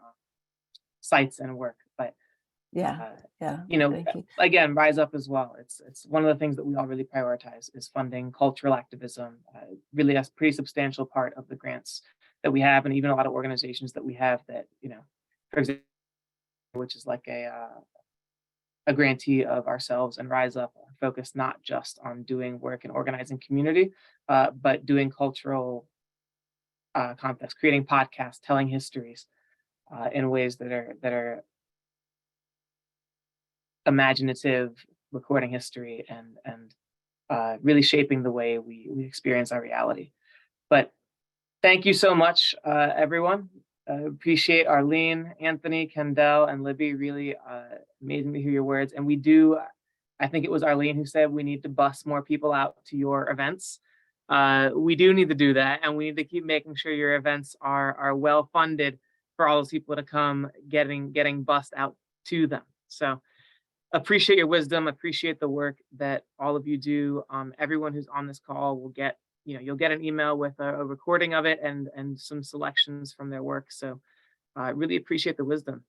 A: sites and work, but
B: yeah.
A: Again, Rise Up as well. It's one of the things that we all really prioritize is funding cultural activism. Really, that's a pretty substantial part of the grants that we have, and even a lot of organizations that we have that, for example, which is like a grantee of ourselves and Rise Up, focused not just on doing work and organizing community, but doing cultural context, creating podcasts, telling histories in ways that are imaginative, recording history, and really shaping the way we experience our reality. But thank you so much, everyone. Appreciate Arlene, Anthony, Kendell, and Libby. Really amazing to hear your words. And we do, I think it was Arlene who said we need to bus more people out to your events. We do need to do that, and we need to keep making sure your events are well funded for all those people to come, getting bussed out to them. So appreciate your wisdom, appreciate the work that all of you do. Everyone who's on this call will get, you'll get an email with a recording of it and some selections from their work. So really appreciate the wisdom.